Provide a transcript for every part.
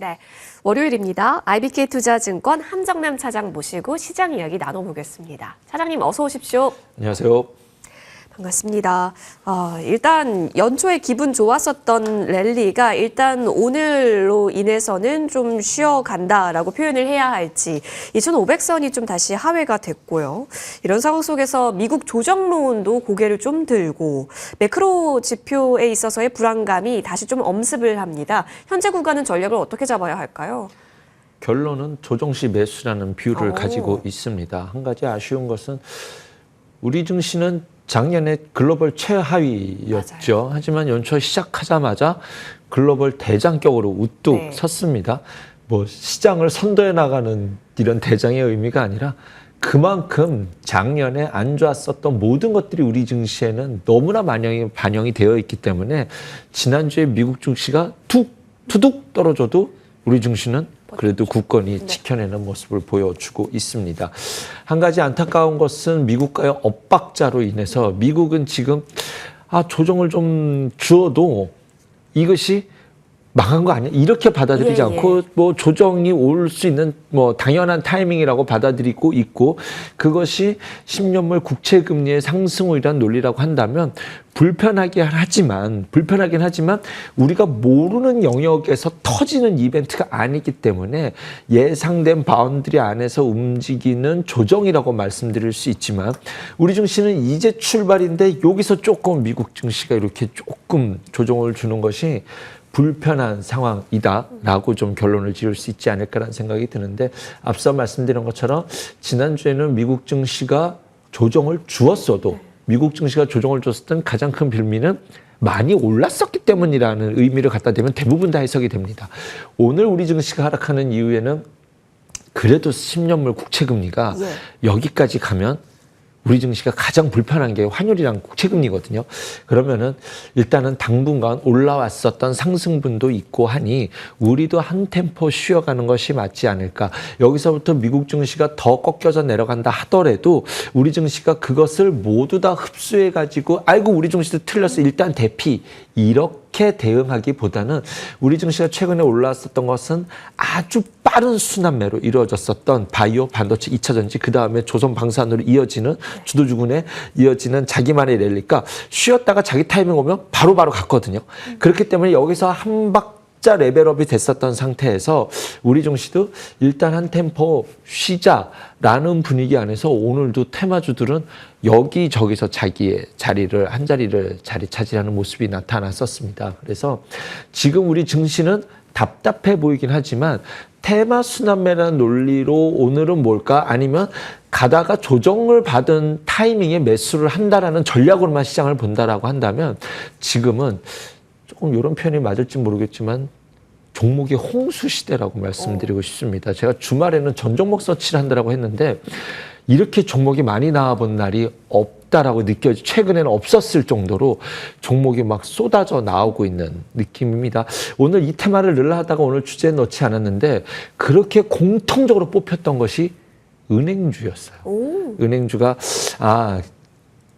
네, 월요일입니다. IBK투자증권 함정남 차장 모시고 시장 이야기 나눠보겠습니다. 차장님 어서 오십시오. 안녕하세요. 반갑습니다. 일단 연초에 기분 좋았었던 랠리가 일단 오늘로 인해서는 좀 쉬어간다라고 표현을 해야 할지 2,500선이 좀 다시 하회가 됐고요. 이런 상황 속에서 미국 조정론도 고개를 좀 들고 매크로 지표에 있어서의 불안감이 다시 좀 엄습을 합니다. 현재 구간은 전략을 어떻게 잡아야 할까요? 결론은 조정시 매수라는 뷰를 가지고 있습니다. 한 가지 아쉬운 것은 우리 증시는 작년에 글로벌 최하위였죠. 맞아요. 하지만 연초 시작하자마자 글로벌 대장격으로 우뚝 섰습니다. 뭐 시장을 선도해 나가는 이런 대장의 의미가 아니라 그만큼 작년에 안 좋았었던 모든 것들이 우리 증시에는 너무나 반영이 되어 있기 때문에 지난주에 미국 증시가 투둑 떨어져도 우리 증시는 그래도 굳건히 지켜내는 모습을 보여주고 있습니다. 한 가지 안타까운 것은 미국과의 엇박자로 인해서 미국은 지금 조정을 좀 주어도 이것이 망한 거 아니야? 이렇게 받아들이지 않고 뭐 조정이 올 수 있는 뭐 당연한 타이밍이라고 받아들이고 있고 그것이 10년물 국채 금리의 상승률이란 논리라고 한다면 불편하긴 하지만 우리가 모르는 영역에서 터지는 이벤트가 아니기 때문에 예상된 바운드리 안에서 움직이는 조정이라고 말씀드릴 수 있지만 우리 증시는 이제 출발인데 여기서 조금 미국 증시가 이렇게 조금 조정을 주는 것이 불편한 상황이다라고 좀 결론을 지을 수 있지 않을까라는 생각이 드는데 앞서 말씀드린 것처럼 지난주에는 미국 증시가 조정을 주었어도 미국 증시가 조정을 줬었던 가장 큰 빌미는 많이 올랐었기 때문이라는 의미를 갖다 대면 대부분 다 해석이 됩니다. 오늘 우리 증시가 하락하는 이유에는 그래도 10년물 국채금리가 여기까지 가면 우리 증시가 가장 불편한 게 환율이랑 국채금리거든요. 그러면은 일단은 당분간 올라왔었던 상승분도 있고 하니 우리도 한 템포 쉬어가는 것이 맞지 않을까. 여기서부터 미국 증시가 더 꺾여서 내려간다 하더라도 우리 증시가 그것을 모두 다 흡수해가지고 아이고 우리 증시도 틀렸어 일단 대피 이렇게 대응하기보다는 우리 증시가 최근에 올라왔었던 것은 아주 빠른 순환매로 이루어졌었던 바이오, 반도체, 2차전지, 그 다음에 조선 방산으로 이어지는 주도주군에 이어지는 자기만의 랠리가 쉬었다가 자기 타이밍 오면 바로바로 갔거든요. 그렇기 때문에 여기서 한 박자 레벨업이 됐었던 상태에서 우리 증시도 일단 한 템포 쉬자라는 분위기 안에서 오늘도 테마주들은 여기저기서 자기의 한 자리를 자리 차지하는 모습이 나타났었습니다. 그래서 지금 우리 증시는 답답해 보이긴 하지만 테마 순환매라는 논리로 오늘은 뭘까? 아니면 가다가 조정을 받은 타이밍에 매수를 한다라는 전략으로만 시장을 본다라고 한다면 지금은 조금 이런 표현이 맞을지 모르겠지만 종목이 홍수 시대라고 말씀드리고 싶습니다. 제가 주말에는 전 종목 서치를 한다라고 했는데 이렇게 종목이 많이 나와본 날이 없다라고 최근에는 없었을 정도로 종목이 막 쏟아져 나오고 있는 느낌입니다. 오늘 이 테마를 늘려 하다가 오늘 주제에 넣지 않았는데 그렇게 공통적으로 뽑혔던 것이 은행주였어요. 은행주가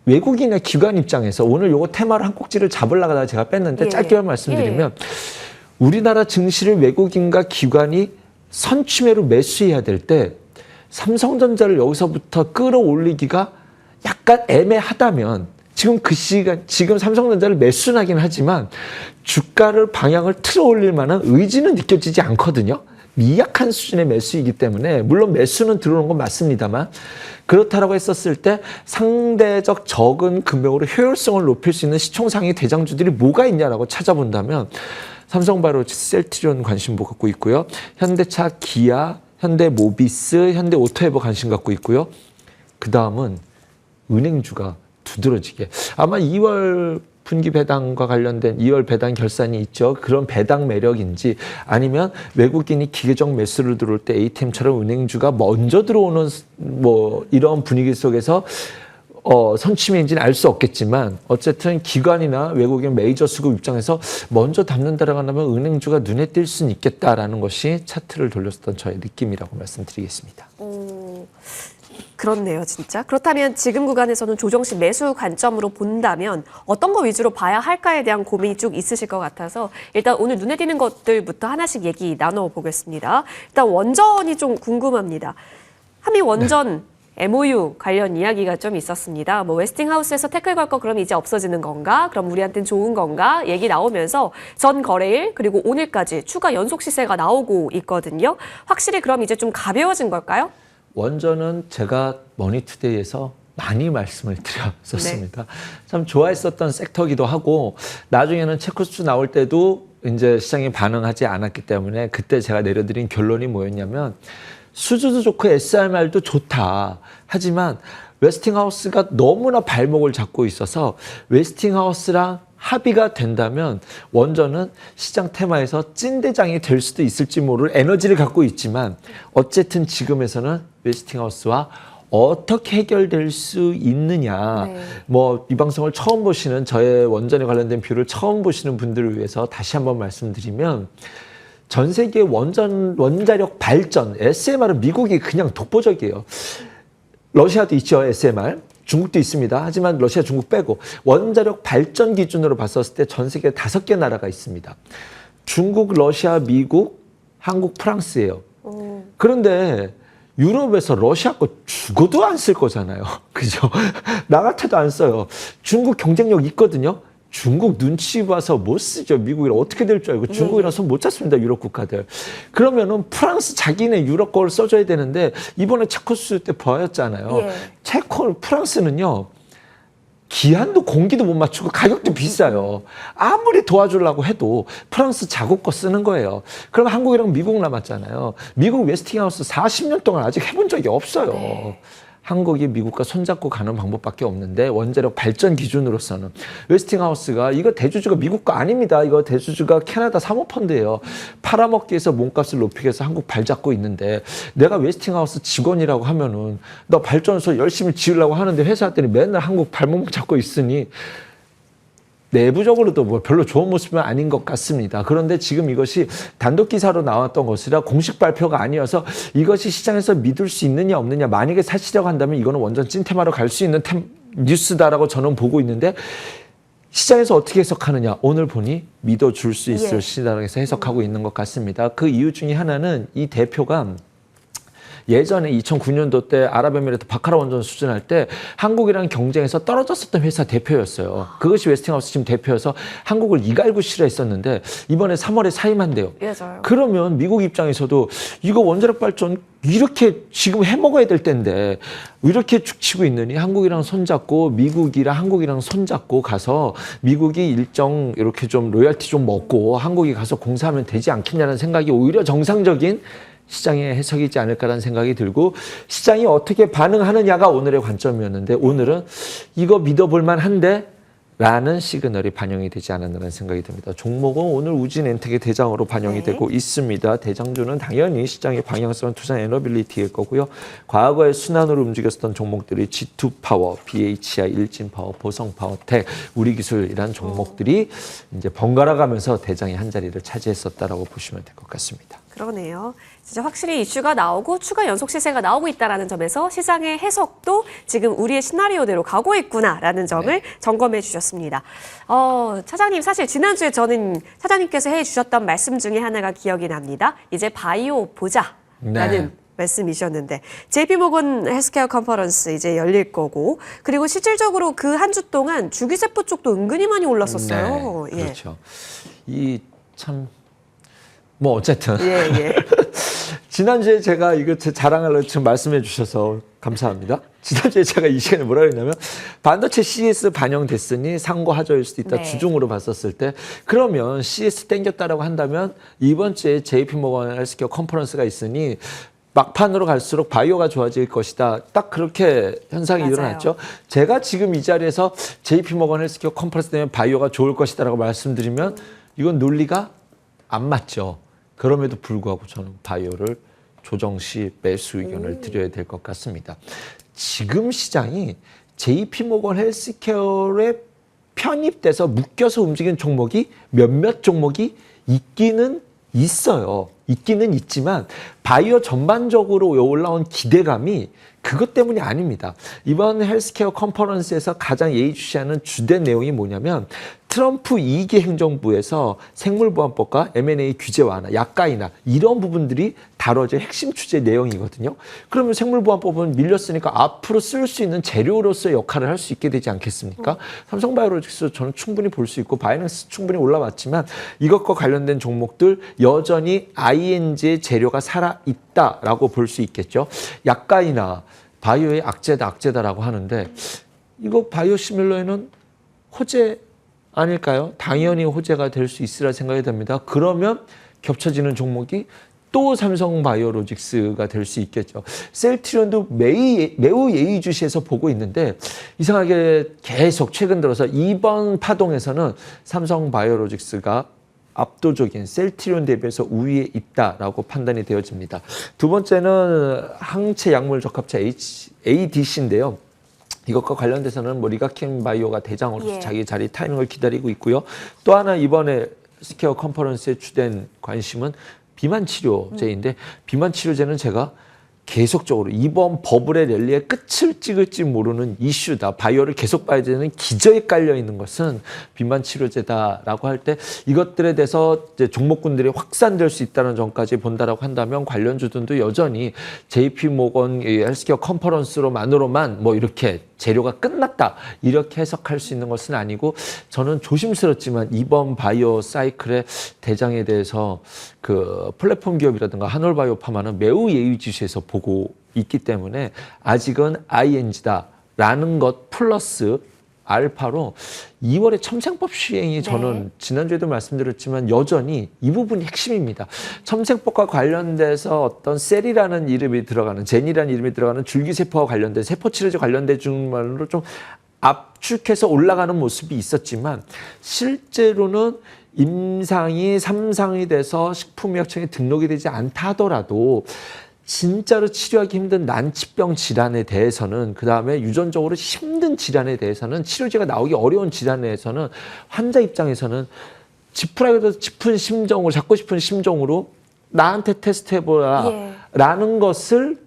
외국인의 기관 입장에서 오늘 요거 테마를 한 꼭지를 잡으려고 하다가 제가 뺐는데 짧게만 말씀드리면 우리나라 증시를 외국인과 기관이 선취매로 매수해야 될 때 삼성전자를 여기서부터 끌어올리기가 약간 애매하다면 지금 삼성전자를 매수하긴 하지만 주가를 방향을 틀어 올릴 만한 의지는 느껴지지 않거든요. 미약한 수준의 매수이기 때문에 물론 매수는 들어오는 건 맞습니다만 그렇다라고 했었을 때 상대적 적은 금액으로 효율성을 높일 수 있는 시총상위 대장주들이 뭐가 있냐라고 찾아본다면 삼성바이오로직, 셀트리온 관심 갖고 있고요. 현대차, 기아, 현대모비스, 현대오토에버 관심 갖고 있고요. 그 다음은 은행주가 두드러지게 아마 2월 분기 배당과 관련된 2월 배당 결산이 있죠. 그런 배당 매력인지 아니면 외국인이 기계적 매수를 들어올 때 ATM처럼 은행주가 먼저 들어오는 뭐 이런 분위기 속에서 선취매인지는 알 수 없겠지만 어쨌든 기관이나 외국인 메이저 수급 입장에서 먼저 담는다라고 한다면 은행주가 눈에 띌 수는 있겠다라는 것이 차트를 돌렸었던 저의 느낌이라고 말씀드리겠습니다. 그렇네요, 진짜. 그렇다면 지금 구간에서는 조정 시 매수 관점으로 본다면 어떤 거 위주로 봐야 할까에 대한 고민이 쭉 있으실 것 같아서 일단 오늘 눈에 띄는 것들부터 하나씩 얘기 나눠보겠습니다. 일단 원전이 좀 궁금합니다. 한미 원전 MOU 관련 이야기가 좀 있었습니다. 뭐 웨스팅하우스에서 태클 걸 거 그럼 이제 없어지는 건가? 그럼 우리한테는 좋은 건가? 얘기 나오면서 전 거래일 그리고 오늘까지 추가 연속 시세가 나오고 있거든요. 확실히 그럼 이제 좀 가벼워진 걸까요? 원전은 제가 머니투데이에서 많이 말씀을 드렸었습니다. 참 좋아했었던 섹터기도 하고 나중에는 체코스 나올 때도 이제 시장이 반응하지 않았기 때문에 그때 제가 내려드린 결론이 뭐였냐면 수주도 좋고 SRMR도 좋다. 하지만 웨스팅하우스가 너무나 발목을 잡고 있어서 웨스팅하우스랑 합의가 된다면 원전은 시장 테마에서 찐대장이 될 수도 있을지 모를 에너지를 갖고 있지만 어쨌든 지금에서는 웨스팅하우스와 어떻게 해결될 수 있느냐. 뭐 이 방송을 처음 보시는 저의 원전에 관련된 뷰를 처음 보시는 분들을 위해서 다시 한번 말씀드리면 전 세계 원자력 발전, SMR은 미국이 그냥 독보적이에요. 러시아도 있죠, SMR. 중국도 있습니다. 하지만 러시아, 중국 빼고 원자력 발전 기준으로 봤었을 때 전 세계 5개 나라가 있습니다. 중국, 러시아, 미국, 한국, 프랑스예요. 그런데 유럽에서 러시아 거 죽어도 안 쓸 거잖아요. 그죠? 나 같아도 안 써요. 중국 경쟁력 있거든요. 중국 눈치 봐서 못 쓰죠. 미국이랑 어떻게 될 줄 알고 중국이랑 손 못 잡습니다. 유럽 국가들. 그러면은 프랑스 자기네 유럽 걸 써줘야 되는데 이번에 체코스 때 보였잖아요. 프랑스는요. 기한도 공기도 못 맞추고 가격도 비싸요. 아무리 도와주려고 해도 프랑스 자국 거 쓰는 거예요. 그럼 한국이랑 미국 남았잖아요. 미국 웨스팅하우스 40년 동안 아직 해본 적이 없어요. 한국이 미국과 손잡고 가는 방법밖에 없는데 원자력 발전 기준으로서는 웨스팅하우스가 이거 대주주가 미국 거 아닙니다. 이거 대주주가 캐나다 사모펀드예요. 팔아먹기 위해서 몸값을 높이기 위해서 한국 발잡고 있는데 내가 웨스팅하우스 직원이라고 하면은 너 발전소 열심히 지으려고 하는데 회사들이 맨날 한국 발목 잡고 있으니 내부적으로도 뭐 별로 좋은 모습은 아닌 것 같습니다. 그런데 지금 이것이 단독 기사로 나왔던 것이라 공식 발표가 아니어서 이것이 시장에서 믿을 수 있느냐 없느냐 만약에 사시려고 한다면 이거는 완전 찐테마로 갈 수 있는 뉴스다라고 저는 보고 있는데 시장에서 어떻게 해석하느냐 오늘 보니 믿어줄 수 있을 시장에서 해석하고 있는 것 같습니다. 그 이유 중에 하나는 이 대표가 예전에 2009년도 때 아랍에미레이트 바카라 원전 수준할 때 한국이랑 경쟁에서 떨어졌었던 회사 대표였어요. 그것이 웨스팅하우스 지금 대표여서 한국을 이갈구시라 했었는데 이번에 3월에 사임한대요. 맞아요. 그러면 미국 입장에서도 이거 원자력 발전 이렇게 지금 해먹어야 될 텐데 이렇게 죽치고 있느니 한국이랑 손잡고 미국이랑 한국이랑 손잡고 가서 미국이 일정 이렇게 좀 로열티 좀 먹고 한국이 가서 공사하면 되지 않겠냐는 생각이 오히려 정상적인 시장의 해석이지 않을까라는 생각이 들고 시장이 어떻게 반응하느냐가 오늘의 관점이었는데 오늘은 이거 믿어볼 만한데 라는 시그널이 반영이 되지 않았나라는 생각이 듭니다. 종목은 오늘 우진엔텍의 대장으로 반영이 되고 있습니다. 대장주는 당연히 시장의 방향성은 투자 에너빌리티일 거고요. 과거에 순환으로 움직였던 종목들이 G2파워, BHI, 일진파워, 보성파워텍, 우리기술이란 종목들이 이제 번갈아 가면서 대장의 한 자리를 차지했었다라고 보시면 될 것 같습니다. 그러네요. 진짜 확실히 이슈가 나오고 추가 연속 시세가 나오고 있다는 점에서 시장의 해석도 지금 우리의 시나리오대로 가고 있구나라는 점을 점검해 주셨습니다. 차장님 사실 지난주에 저는 차장님께서 해주셨던 말씀 중에 하나가 기억이 납니다. 이제 바이오 보자라는 말씀이셨는데 JP모건 헬스케어 컨퍼런스 이제 열릴 거고 그리고 실질적으로 그 한 주 동안 주기세포 쪽도 은근히 많이 올랐었어요. 네, 그렇죠. 이 참 뭐 어쨌든 지난주에 제가 이거 제 자랑을 지금 말씀해 주셔서 감사합니다. 지난주에 제가 이 시간에 뭐라 그랬냐면 반도체 CS 반영됐으니 상고 하저일 수도 있다. 주중으로 봤었을 때 그러면 CS 땡겼다라고 한다면 이번 주에 JP모건 헬스케어 컨퍼런스가 있으니 막판으로 갈수록 바이오가 좋아질 것이다. 딱 그렇게 현상이 일어났죠. 제가 지금 이 자리에서 JP모건 헬스케어 컨퍼런스 되면 바이오가 좋을 것이다라고 말씀드리면 이건 논리가 안 맞죠. 그럼에도 불구하고 저는 바이오를 조정 시 매수 의견을 드려야 될 것 같습니다. 지금 시장이 JP모건 헬스케어에 편입돼서 묶여서 움직이는 종목이 몇몇 종목이 있기는 있어요. 있기는 있지만 바이오 전반적으로 올라온 기대감이 그것 때문이 아닙니다. 이번 헬스케어 컨퍼런스에서 가장 예의주시하는 주된 내용이 뭐냐면 트럼프 2기 행정부에서 생물보안법과 M&A 규제 완화, 약가이나 이런 부분들이 다뤄질 핵심 주제 내용이거든요. 그러면 생물보안법은 밀렸으니까 앞으로 쓸 수 있는 재료로서의 역할을 할 수 있게 되지 않겠습니까? 삼성바이오로직스 저는 충분히 볼 수 있고 바이낸스 충분히 올라왔지만 이것과 관련된 종목들 여전히 ING의 재료가 살아있다라고 볼 수 있겠죠. 약가이나 바이오의 악재다라고 하는데 이거 바이오시밀러에는 호재 아닐까요? 당연히 호재가 될 수 있으라 생각이 됩니다. 그러면 겹쳐지는 종목이 또 삼성바이오로직스가 될 수 있겠죠. 셀트리온도 매우 예의주시해서 보고 있는데 이상하게 계속 최근 들어서 이번 파동에서는 삼성바이오로직스가 압도적인 셀트리온 대비해서 우위에 있다라고 판단이 되어집니다. 두 번째는 항체 약물 적합체 ADC인데요. 이것과 관련돼서는 뭐 리가킴 바이오가 대장으로서 자기 자리 타이밍을 기다리고 있고요. 또 하나 이번에 스퀘어 컨퍼런스의 주된 관심은 비만 치료제인데 비만 치료제는 제가 계속적으로 이번 버블의 랠리의 끝을 찍을지 모르는 이슈다. 바이오를 계속 봐야 되는 기저에 깔려 있는 것은 비만 치료제다라고 할 때 이것들에 대해서 이제 종목군들이 확산될 수 있다는 점까지 본다라고 한다면 관련주들도 여전히 JP 모건 헬스케어 컨퍼런스로만으로만 뭐 이렇게 재료가 끝났다 이렇게 해석할 수 있는 것은 아니고 저는 조심스럽지만 이번 바이오 사이클의 대장에 대해서 그 플랫폼 기업이라든가 한올바이오파마는 매우 예의주시해서 보고 있기 때문에 아직은 ING다라는 것 플러스 알파로 2월에 첨생법 시행이 저는 지난주에도 말씀드렸지만 여전히 이 부분이 핵심입니다. 첨생법과 관련돼서 어떤 셀이라는 이름이 들어가는 젠이라는 이름이 들어가는 줄기세포와 관련된 세포치료제 관련된 중말로 좀 압축해서 올라가는 모습이 있었지만 실제로는 임상이 3상이 돼서 식품의약청에 등록이 되지 않다 하더라도 진짜로 치료하기 힘든 난치병 질환에 대해서는 그다음에 유전적으로 힘든 질환에 대해서는 치료제가 나오기 어려운 질환에 대해서는 환자 입장에서는 지푸라기도 짚은 심정으로 잡고 싶은 심정으로 나한테 테스트해보라 라는 것을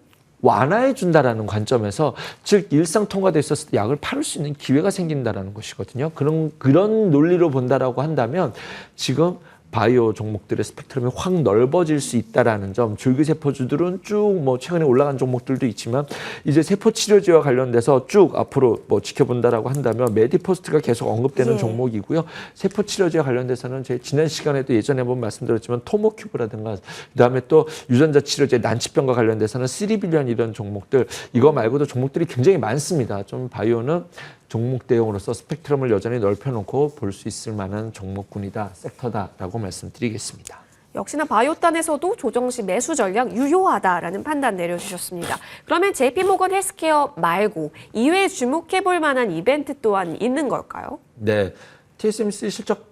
완화해 준다라는 관점에서 즉 일상 통과돼 있었을 때 약을 팔을 수 있는 기회가 생긴다라는 것이거든요. 그런 논리로 본다라고 한다면 지금 바이오 종목들의 스펙트럼이 확 넓어질 수 있다라는 점, 줄기세포주들은 쭉 뭐 최근에 올라간 종목들도 있지만 이제 세포 치료제와 관련돼서 쭉 앞으로 뭐 지켜본다라고 한다면 메디포스트가 계속 언급되는 종목이고요. 세포 치료제와 관련돼서는 제 지난 시간에도 예전에 한번 말씀드렸지만 토모큐브라든가 그다음에 또 유전자 치료제 난치병과 관련돼서는 시리빌리언 이런 종목들 이거 말고도 종목들이 굉장히 많습니다. 좀 바이오는 종목 대용으로서 스펙트럼을 여전히 넓혀놓고 볼 수 있을 만한 종목군이다, 섹터다라고 말씀드리겠습니다. 역시나 바이오단에서도 조정 시 매수 전략 유효하다라는 판단 내려주셨습니다. 그러면 JP모건 헬스케어 말고 이외에 주목해볼 만한 이벤트 또한 있는 걸까요? 네, TSMC 실적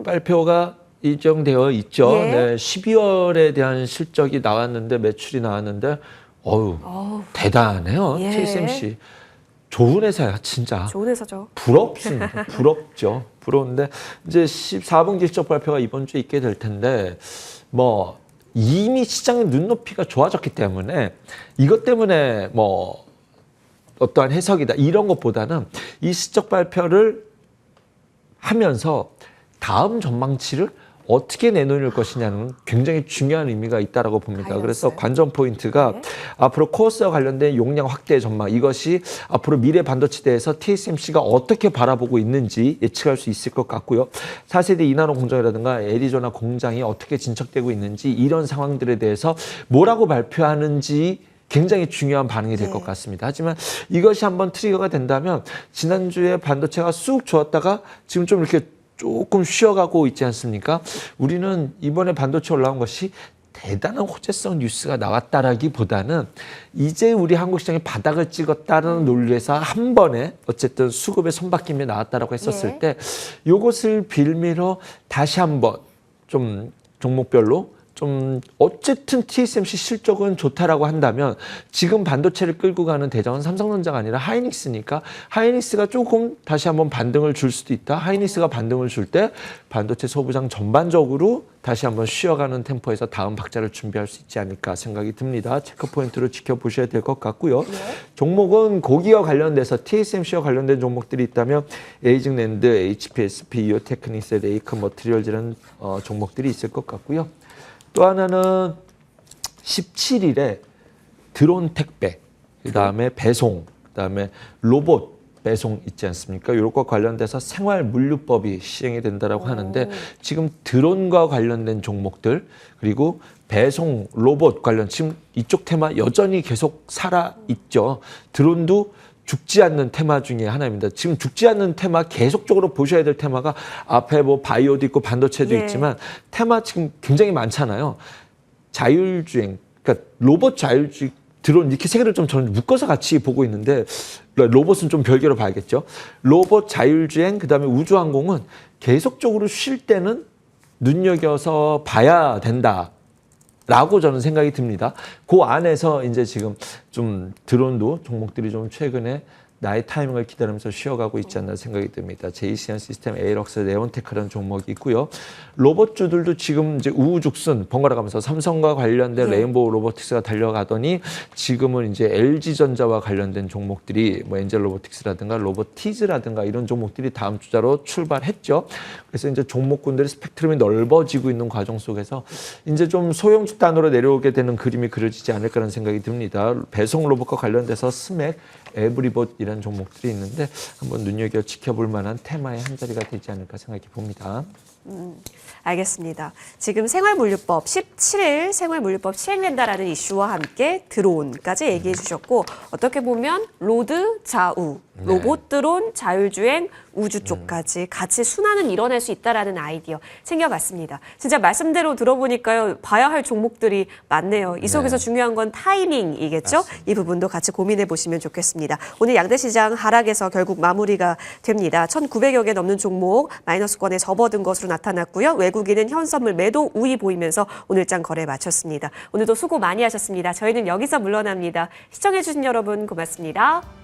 발표가 일정되어 있죠. 네, 12월에 대한 실적이 나왔는데 매출이 나왔는데 대단해요. TSMC. 좋은 회사야, 진짜. 좋은 회사죠. 부럽습니다. 부럽죠. 부러운데 이제 14분기 실적 발표가 이번 주에 있게 될 텐데 뭐 이미 시장의 눈높이가 좋아졌기 때문에 이것 때문에 뭐 어떠한 해석이다 이런 것보다는 이 실적 발표를 하면서 다음 전망치를 어떻게 내놓을 것이냐는 굉장히 중요한 의미가 있다라고 봅니다. 그래서 관전 포인트가 앞으로 코어스와 관련된 용량 확대 전망 이것이 앞으로 미래 반도체대에서 TSMC가 어떻게 바라보고 있는지 예측할 수 있을 것 같고요. 4세대 이나노 공장이라든가 애리조나 공장이 어떻게 진척되고 있는지 이런 상황들에 대해서 뭐라고 발표하는지 굉장히 중요한 반응이 될 것 같습니다. 하지만 이것이 한번 트리거가 된다면 지난주에 반도체가 쑥 좋았다가 지금 좀 이렇게 조금 쉬어가고 있지 않습니까? 우리는 이번에 반도체 올라온 것이 대단한 호재성 뉴스가 나왔다라기보다는 이제 우리 한국 시장이 바닥을 찍었다는 논리에서 한 번에 어쨌든 수급의 손바뀜이 나왔다라고 했었을 때 이것을 빌미로 다시 한번 좀 종목별로 좀 어쨌든 TSMC 실적은 좋다라고 한다면 지금 반도체를 끌고 가는 대장은 삼성전자가 아니라 하이닉스니까 하이닉스가 조금 다시 한번 반등을 줄 수도 있다. 하이닉스가 반등을 줄 때 반도체 소부장 전반적으로 다시 한번 쉬어가는 템포에서 다음 박자를 준비할 수 있지 않을까 생각이 듭니다. 체크 포인트로 지켜보셔야 될 것 같고요. 종목은 고기와 관련돼서 TSMC와 관련된 종목들이 있다면 에이징랜드, HPSP, 이오테크닉스, 레이크 머티리얼즈라는 종목들이 있을 것 같고요. 또 하나는 17일에 드론 택배, 그다음에 배송, 그다음에 로봇 배송 있지 않습니까? 이것과 관련돼서 생활 물류법이 시행이 된다라고 하는데 지금 드론과 관련된 종목들 그리고 배송 로봇 관련 지금 이쪽 테마 여전히 계속 살아 있죠. 드론도 죽지 않는 테마 중에 하나입니다. 지금 죽지 않는 테마 계속적으로 보셔야 될 테마가 앞에 뭐 바이오도 있고 반도체도 있지만 테마 지금 굉장히 많잖아요. 자율주행, 그러니까 로봇 자율주행 드론 이렇게 세 개를 좀 저는 묶어서 같이 보고 있는데 로봇은 좀 별개로 봐야겠죠. 로봇 자율주행 그다음에 우주항공은 계속적으로 쉴 때는 눈여겨서 봐야 된다라고 저는 생각이 듭니다. 그 안에서 이제 지금 좀 드론도 종목들이 좀 최근에 나의 타이밍을 기다리면서 쉬어가고 있지 않나 생각이 듭니다. 제이시안 시스템, 에이럭스, 네온테크라는 종목이 있고요. 로봇주들도 지금 이제 우후죽순 번갈아 가면서 삼성과 관련된 레인보우 로보틱스가 달려가더니 지금은 이제 LG전자와 관련된 종목들이 뭐 엔젤 로보틱스라든가 로보티즈라든가 이런 종목들이 다음 주자로 출발했죠. 그래서 이제 종목군들의 스펙트럼이 넓어지고 있는 과정 속에서 이제 좀 소형 집단으로 내려오게 되는 그림이 그려지지 않을까라는 생각이 듭니다. 배송 로봇과 관련돼서 스맥, 에브리봇 이런 종목들이 있는데 한번 눈여겨 지켜볼 만한 테마의 한 자리가 되지 않을까 생각해 봅니다. 알겠습니다. 지금 생활물류법 17일 생활물류법 시행된다라는 이슈와 함께 드론까지 얘기해 주셨고 어떻게 보면 로드, 좌우, 로봇 드론, 자율주행, 우주 쪽까지 같이 순환은 이뤄낼 수 있다라는 아이디어 챙겨봤습니다. 진짜 말씀대로 들어보니까요. 봐야 할 종목들이 많네요. 이 속에서 중요한 건 타이밍이겠죠? 맞습니다. 이 부분도 같이 고민해 보시면 좋겠습니다. 오늘 양대시장 하락에서 결국 마무리가 됩니다. 1,900여 개 넘는 종목 마이너스권에 접어든 것으로 나타났고요. 외국인은 현선물 매도 우위 보이면서 오늘장 거래 마쳤습니다. 오늘도 수고 많이 하셨습니다. 저희는 여기서 물러납니다. 시청해 주신 여러분 고맙습니다.